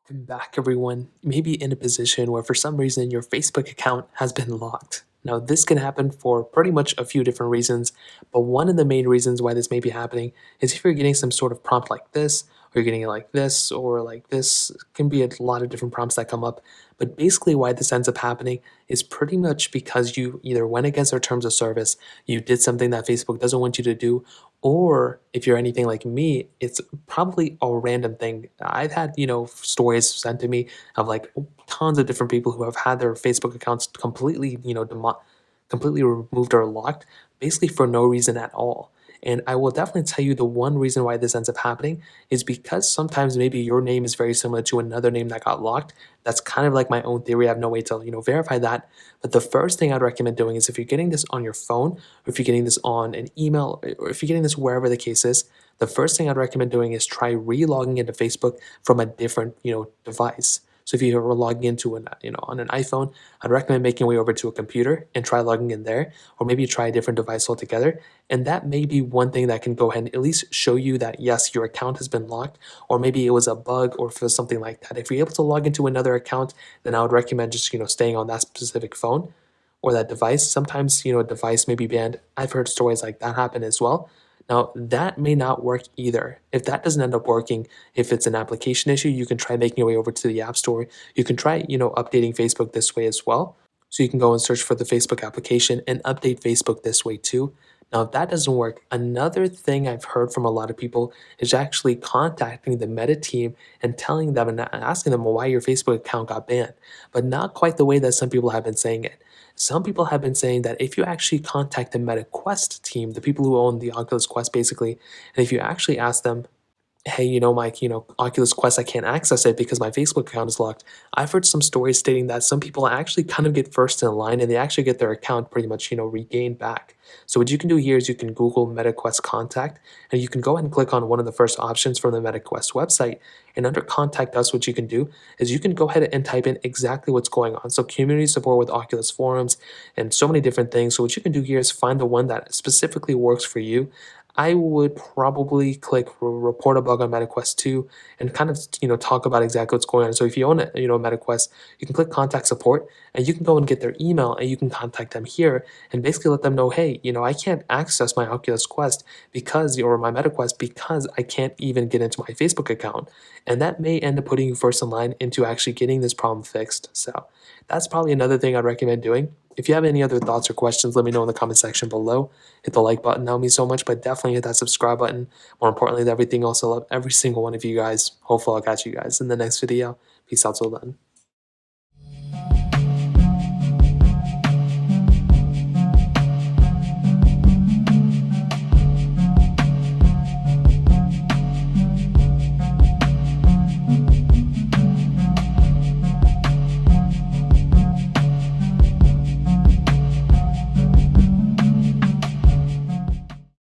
Welcome back, everyone. You may be in a position where for some reason your Facebook account has been locked. Now, this can happen for pretty much a few different reasons, but one of the main reasons why this may be happening is if you're getting some sort of prompt like this, or you're getting it like this, or like this, it can be a lot of different prompts that come up. But basically, why this ends up happening is pretty much because you either went against their terms of service, you did something that Facebook doesn't want you to do, or if you're anything like me, it's probably a random thing. I've had, stories sent to me of like tons of different people who have had their Facebook accounts completely, completely removed or locked, basically for no reason at all. And I will definitely tell you the one reason why this ends up happening is because sometimes maybe your name is very similar to another name that got locked. That's kind of like my own theory. I have no way to, verify that. But the first thing I'd recommend doing is if you're getting this on your phone, or if you're getting this on an email, or if you're getting this wherever the case is, the first thing I'd recommend doing is try re-logging into Facebook from a different, device. So if you were logging into on an iPhone, I'd recommend making your way over to a computer and try logging in there, or maybe try a different device altogether. And that may be one thing that can go ahead and at least show you that yes, your account has been locked, or maybe it was a bug or for something like that. If you're able to log into another account, then I would recommend just staying on that specific phone or that device. Sometimes a device may be banned. I've heard stories like that happen as well. Now, that may not work either. If that doesn't end up working, if it's an application issue, you can try making your way over to the App Store. You can try, updating Facebook this way as well. So you can go and search for the Facebook application and update Facebook this way too. Now, if that doesn't work, another thing I've heard from a lot of people is actually contacting the Meta team and telling them and asking them why your Facebook account got banned, but not quite the way that some people have been saying it. Some people have been saying that if you actually contact the Meta Quest team, the people who own the Oculus Quest basically, and if you actually ask them, hey, Mike, Oculus Quest, I can't access it because my Facebook account is locked. I've heard some stories stating that some people actually kind of get first in line and they actually get their account pretty much, regained back. So what you can do here is you can Google MetaQuest Contact and you can go ahead and click on one of the first options from the MetaQuest website. And under Contact Us, what you can do is you can go ahead and type in exactly what's going on. So community support with Oculus forums and so many different things. So what you can do here is find the one that specifically works for you. I would probably click report a bug on MetaQuest 2 and kind of, talk about exactly what's going on. So if you own a, MetaQuest, you can click contact support and you can go and get their email and you can contact them here and basically let them know, hey, I can't access my Oculus Quest because, or my MetaQuest because I can't even get into my Facebook account. And that may end up putting you first in line into actually getting this problem fixed. So that's probably another thing I'd recommend doing. If you have any other thoughts or questions, let me know in the comment section below. Hit the like button, that would mean so much, but definitely hit that subscribe button. More importantly than everything else, I love every single one of you guys. Hopefully I'll catch you guys in the next video. Peace out till then.